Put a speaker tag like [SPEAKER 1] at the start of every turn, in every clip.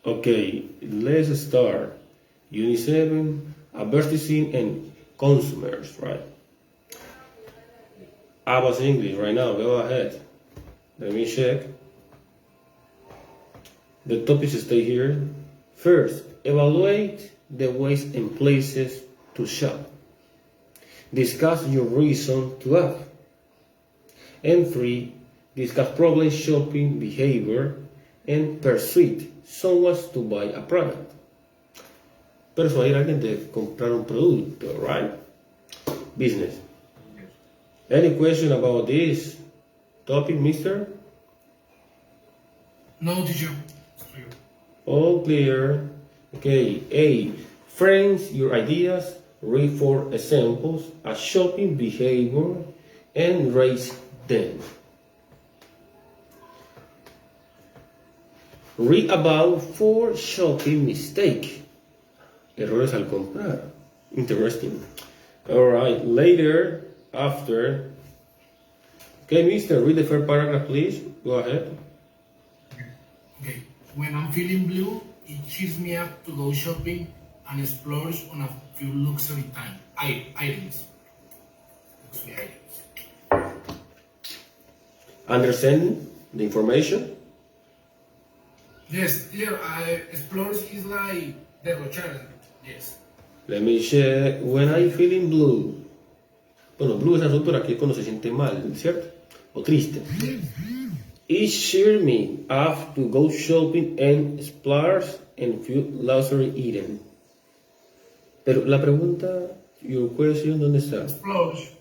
[SPEAKER 1] Okay, let's start. Unit 7, advertising and consumers, right? I was English right now, go ahead. Let me check. The topics stay here. First, evaluate the ways and places to shop. Discuss your reason to act. And 3, discuss problem shopping behavior and persuade someone to buy a product. Persuadir a alguien de comprar un producto, right? Business. Any question about this topic, mister?
[SPEAKER 2] No, teacher.
[SPEAKER 1] All clear. Okay, A. Frame your ideas, read for examples, a shopping behavior, and rate them. Read about 4 shopping mistakes. Errores al comprar. Interesting. Alright, later, after. Okay, mister, read the first paragraph, please. Go ahead.
[SPEAKER 2] Okay. When I'm feeling blue, it cheers me up to go shopping and splurge on a few luxury items. Luxury items.
[SPEAKER 1] Understand the information?
[SPEAKER 2] Yes, teacher. Splurge is like derrochar. Yes.
[SPEAKER 1] Let me check. When I'm feeling blue. Bueno, blue es azul, pero aquí es cuando se siente mal, ¿cierto? O triste. It cheers me up to go shopping and splurge and few luxury items. Pero la pregunta, your question, ¿dónde está?
[SPEAKER 2] Splurge.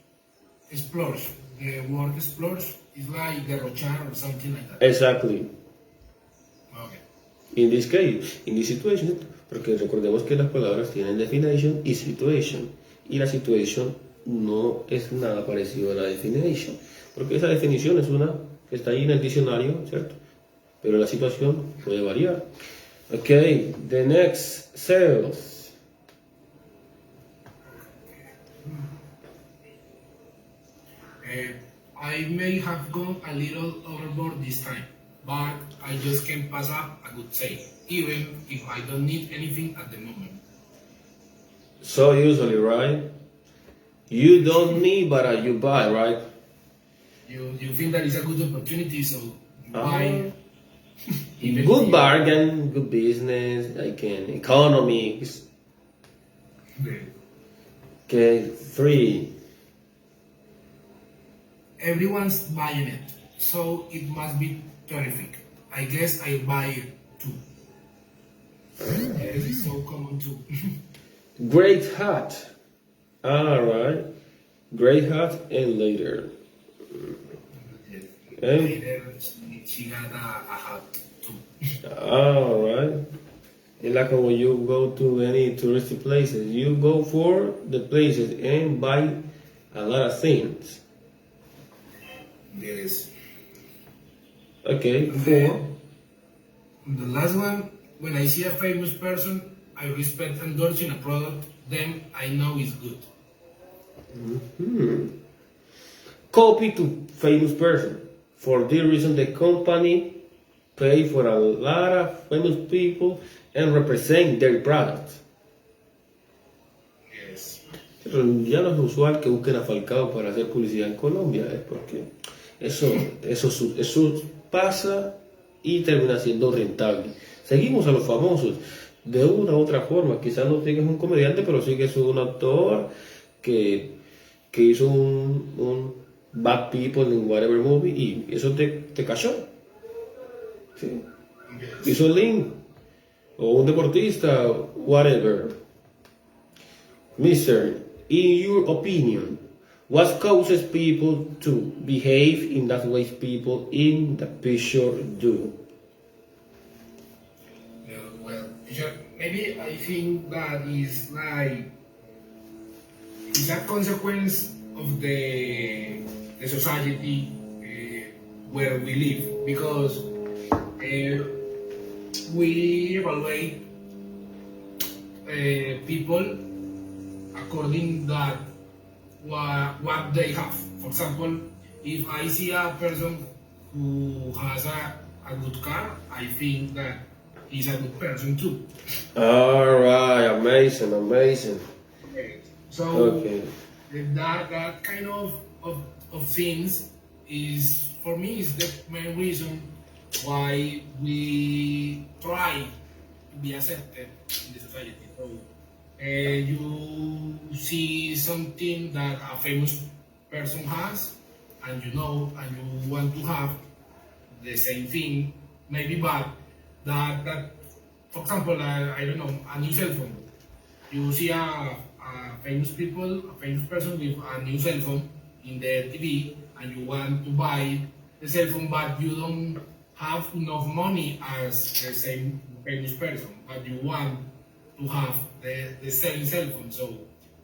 [SPEAKER 2] Splurge. The word splurge is like derrochar or something like that.
[SPEAKER 1] Exactly.
[SPEAKER 2] Okay.
[SPEAKER 1] In this case, in this situation, porque recordemos que las palabras tienen definition y situation. Y la situation no es nada parecido a la definition. Porque esa definición es una que está ahí en el diccionario, ¿cierto? Pero la situación puede variar. Okay, the next, sales.
[SPEAKER 2] I may have gone a little overboard this time, but I just can't pass up a good sale, even if I don't need anything at the moment.
[SPEAKER 1] So usually, right? You don't need, but you buy, right?
[SPEAKER 2] You think that is a good opportunity, so you buy. Even
[SPEAKER 1] Good
[SPEAKER 2] if-
[SPEAKER 1] bargain, good business, like an economy. Okay, 3.
[SPEAKER 2] Everyone's buying it, so it must be terrific. I guess I'll buy it too. It is so common too.
[SPEAKER 1] Great hat. Alright. Great hat and later. And,
[SPEAKER 2] Later, she got a hat too.
[SPEAKER 1] alright. It's like when you go to any touristy places, you go for the places and buy a lot of things.
[SPEAKER 2] Yes.
[SPEAKER 1] Okay, 4.
[SPEAKER 2] The last one, when I see a famous person, I respect endorsing a product, then I know it's good.
[SPEAKER 1] Copy to famous person. For this reason, the company pay for a lot of famous people and represent their products.
[SPEAKER 2] Yes.
[SPEAKER 1] Pero ya no es usual que busquen a Falcao para hacer publicidad en Colombia, es porque eso pasa y termina siendo rentable. Seguimos a los famosos de una u otra forma. Quizás no tengas un comediante, pero sí que es un actor que hizo un Bad People en whatever movie y eso te cayó. ¿Sí? Hizo el link. O un deportista, whatever. Mister, in your opinion, what causes people to behave in that way people in the picture do?
[SPEAKER 2] Well, maybe I think that is like it's a consequence of the society where we live, because we evaluate people according that what they have. For example, if I see a person who has a good car, I think that he's a good person too.
[SPEAKER 1] All right, amazing, amazing.
[SPEAKER 2] So
[SPEAKER 1] Okay.
[SPEAKER 2] that kind of things is, for me, is the main reason why we try to be accepted in the society. So you see something that a famous person has, and you know, and you want to have the same thing, maybe, but that for example, I don't know, a new cell phone. You see a famous person with a new cell phone in the TV, and you want to buy the cell phone, but you don't have enough money as the same famous person, but you want to have the same cell phone. So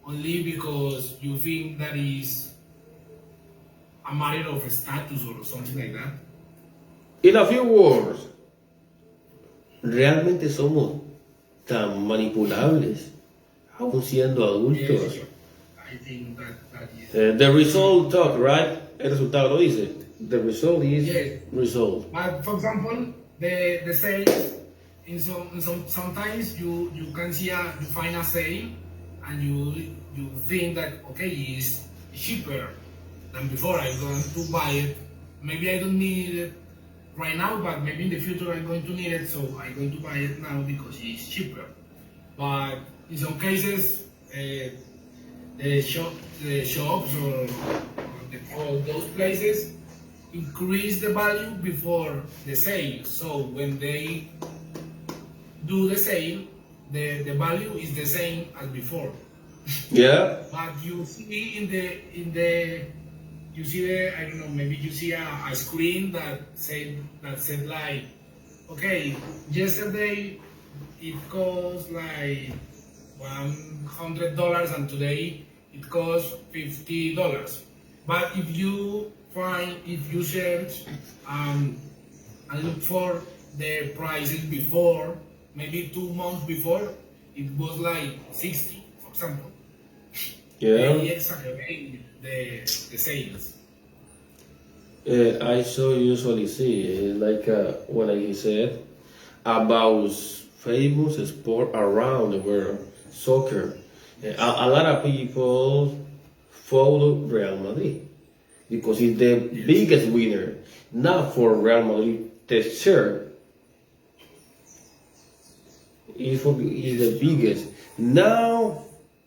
[SPEAKER 2] only because you think that is a matter of status or something like that.
[SPEAKER 1] In a few words, realmente somos tan manipulables, aún siendo adultos.
[SPEAKER 2] Yes, I think that is.
[SPEAKER 1] The result talk, right? El resultado lo dice. The result is
[SPEAKER 2] Yes.
[SPEAKER 1] result.
[SPEAKER 2] But for example, the sales, sometimes you can see you find a sale, and you think that, okay, it's cheaper than before. I'm going to buy it. Maybe I don't need it right now, but maybe in the future I'm going to need it, so I'm going to buy it now because it's cheaper. But in some cases, the shops or those places increase the value before the sale. So when they do the sale, the value is the same as before.
[SPEAKER 1] Yeah.
[SPEAKER 2] But you see I don't know, maybe you see a screen that said like, okay, yesterday it cost like $100, and today it costs $50. But if you search and look for the prices before, maybe 2 months before, it was like 60, for example.
[SPEAKER 1] Yeah.
[SPEAKER 2] They exaggerate the sales.
[SPEAKER 1] I so usually see, like when I said about famous sport around the world, soccer. A lot of people follow Real Madrid because it's the biggest winner. Not for Real Madrid, the shirt is the biggest. Now,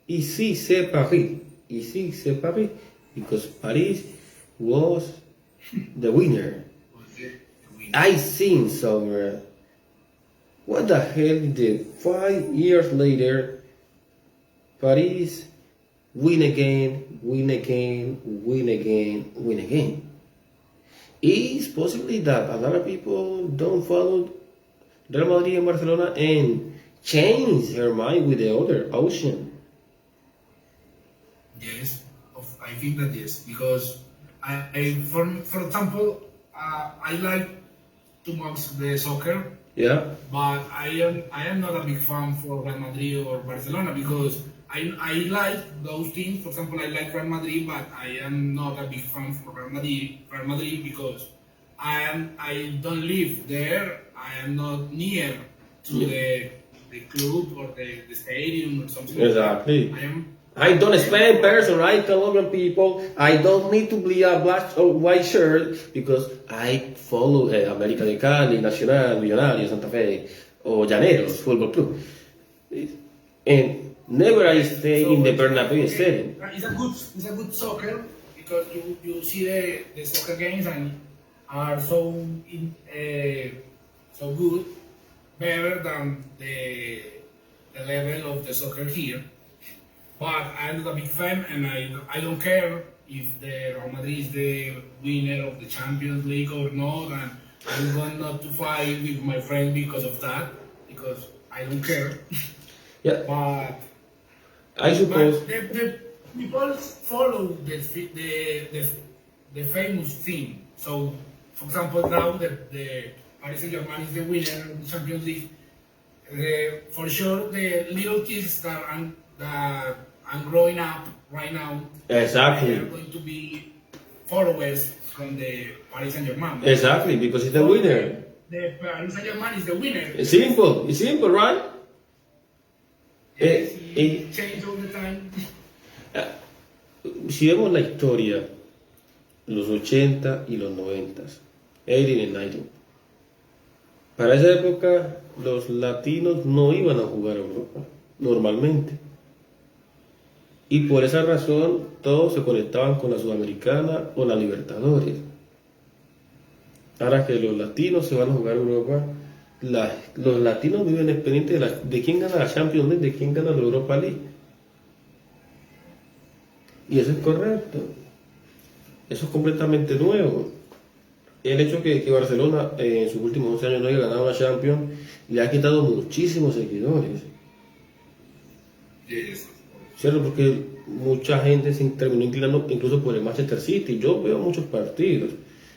[SPEAKER 1] ici c'est Paris. Ici c'est Paris because Paris was the winner. I seen somewhere. What the hell did 5 years later Paris win again, win again, win again, win again? It's possibly that a lot of people don't follow Real Madrid and Barcelona and change their mind with the other ocean.
[SPEAKER 2] Yes, I think that yes, because for example, I like too much the soccer,
[SPEAKER 1] Yeah.
[SPEAKER 2] but I am not a big fan for Real Madrid or Barcelona because I like those teams. For example, I like Real Madrid, but I am not a big fan for Real Madrid because I don't live there. I am not near to the club or the stadium or something.
[SPEAKER 1] Exactly.
[SPEAKER 2] Like that.
[SPEAKER 1] I don't expect person, right? Colombian people, I don't need to be a black or white shirt because I follow América de Cali, Nacional, Millonarios, Santa Fe, or Llaneros Football Club. And never I stay in the Bernabeu Stadium.
[SPEAKER 2] It's a good soccer because you see the soccer games and are so so good, better than the level of the soccer here. But I'm not a big fan, and I don't care if the Real Madrid is the winner of the Champions League or not, and I'm going not to fight with my friend because of that, because I don't care.
[SPEAKER 1] Yeah.
[SPEAKER 2] But
[SPEAKER 1] I suppose.
[SPEAKER 2] the people follow the famous thing. So, for example, now the Paris Saint-Germain is the winner of the Champions League. For sure, the little kids that are growing up right now,
[SPEAKER 1] Exactly.
[SPEAKER 2] they are going to be followers from the Paris Saint-Germain.
[SPEAKER 1] Exactly, because it's the winner.
[SPEAKER 2] the Paris Saint-Germain is the winner.
[SPEAKER 1] It's simple, right?
[SPEAKER 2] Yes, he change all the time.
[SPEAKER 1] Si vemos la historia, los 80 y los 90, 80 y 90, para esa época los latinos no iban a jugar a Europa, normalmente. Y por esa razón todos se conectaban con la Sudamericana o la Libertadores. Ahora que los latinos se van a jugar a Europa, los latinos viven pendientes de quién gana la Champions League, de quién gana la Europa League. Y eso es correcto. Eso es completamente nuevo. El hecho que Barcelona en sus últimos 11 años no haya ganado la Champions le ha quitado muchísimos seguidores.
[SPEAKER 2] Yes.
[SPEAKER 1] ¿Cierto? Porque mucha gente se terminó inclinando incluso por el Manchester City. Yo veo muchos partidos.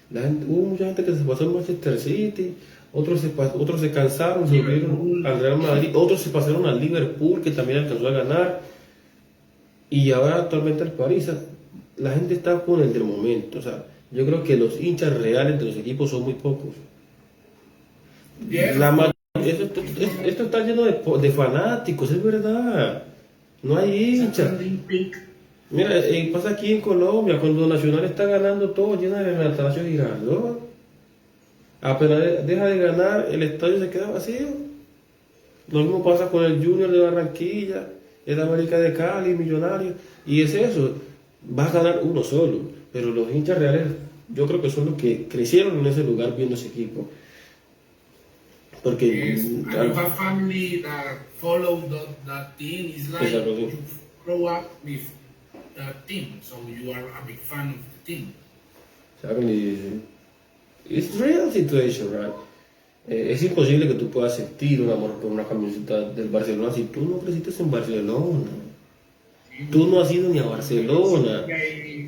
[SPEAKER 1] Hubo mucha gente que se pasó al Manchester City, otros se cansaron, se volvieron al Real Madrid, otros se pasaron al Liverpool, que también alcanzó a ganar, y ahora actualmente al París. La gente está con el del momento. O sea, yo creo que los hinchas reales de los equipos son muy pocos.
[SPEAKER 2] Yes.
[SPEAKER 1] Esto está lleno de fanáticos, es verdad. No hay hinchas. Mira, pasa aquí en Colombia, cuando Nacional está ganando todo, llena de Atanasio Girardot. Apenas deja de ganar, el estadio se queda vacío. Lo mismo pasa con el Junior de Barranquilla, el América de Cali, Millonario. Y es eso, va a ganar uno solo. Pero los hinchas reales, yo creo que son los que crecieron en ese lugar viendo ese equipo. Porque
[SPEAKER 2] Yes. And you have family that follow that team. It's like
[SPEAKER 1] Exactly.
[SPEAKER 2] you grow up with that team, so you are a big fan of the team.
[SPEAKER 1] Exactly. It's real situation, right? Es imposible que tú puedas sentir un amor por una camiseta del Barcelona si tú no creciste en Barcelona. Tú no has ido ni a Barcelona,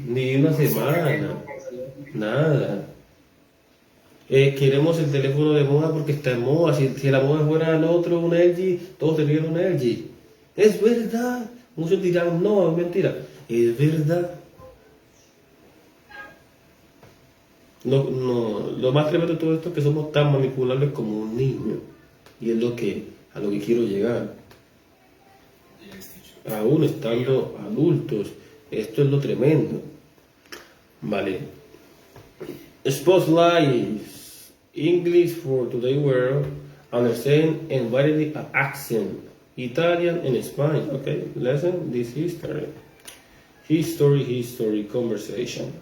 [SPEAKER 1] ni una semana, nada. Queremos el teléfono de moda porque está en moda. Si la moda fuera el otro, un LG, todos tendrían un LG. Es verdad. Muchos dirán, no, es mentira. Es verdad. Lo más tremendo de todo esto es que somos tan manipulables como un niño. Y es a lo que quiero llegar. Aún estando adultos. Esto es lo tremendo. Vale. Spotlight. English for today world. Understand and variety of accent. Italian and Spanish. Okay, lesson this history. History, conversation.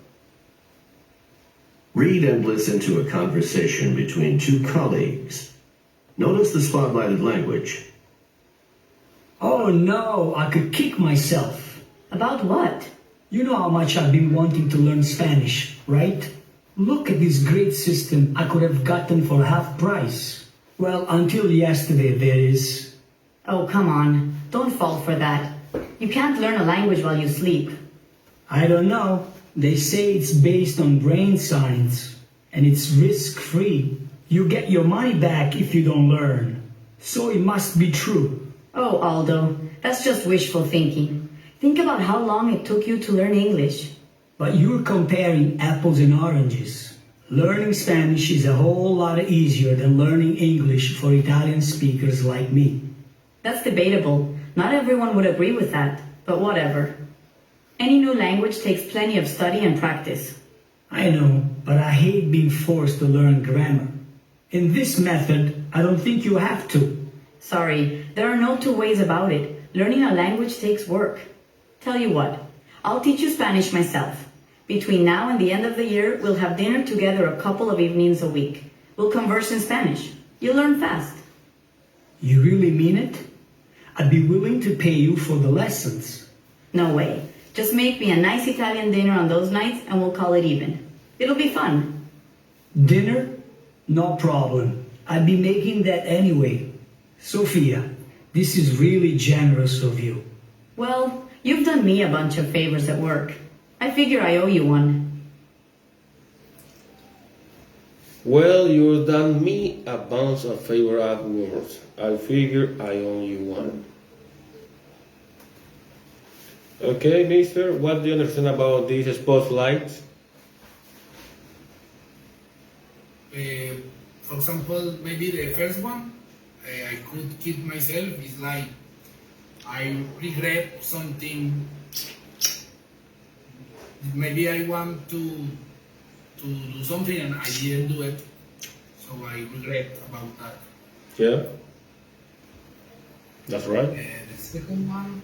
[SPEAKER 3] Read and listen to a conversation between two colleagues. Notice the spotlighted language.
[SPEAKER 4] Oh no, I could kick myself.
[SPEAKER 5] About what?
[SPEAKER 4] You know how much I've been wanting to learn Spanish, right? Look at this great system I could have gotten for half price. Well, until yesterday, that is.
[SPEAKER 5] Oh, come on. Don't fall for that. You can't learn a language while you sleep.
[SPEAKER 4] I don't know. They say it's based on brain science, and it's risk-free. You get your money back if you don't learn. So it must be true.
[SPEAKER 5] Oh, Aldo, that's just wishful thinking. Think about how long it took you to learn English.
[SPEAKER 4] But you're comparing apples and oranges. Learning Spanish is a whole lot easier than learning English for Italian speakers like me.
[SPEAKER 5] That's debatable. Not everyone would agree with that, but whatever. Any new language takes plenty of study and practice.
[SPEAKER 4] I know, but I hate being forced to learn grammar. In this method, I don't think you have to.
[SPEAKER 5] Sorry, there are no two ways about it. Learning a language takes work. Tell you what, I'll teach you Spanish myself. Between now and the end of the year, we'll have dinner together a couple of evenings a week. We'll converse in Spanish. You'll learn fast.
[SPEAKER 4] You really mean it? I'd be willing to pay you for the lessons.
[SPEAKER 5] No way. Just make me a nice Italian dinner on those nights and we'll call it even. It'll be fun.
[SPEAKER 4] Dinner? No problem. I'd be making that anyway. Sophia, this is really generous of you.
[SPEAKER 5] Well, you've done me a bunch of favors at work. I figure I owe you one.
[SPEAKER 1] Well, you've done me a bunch of favor afterwards. I figure I owe you one. Okay, mister, what do you understand about these spotlights?
[SPEAKER 2] For example, maybe the first one I could keep myself is like I regret something. Maybe I want to do something and I didn't do it, so I regret about that.
[SPEAKER 1] Yeah, that's right.
[SPEAKER 2] The second one,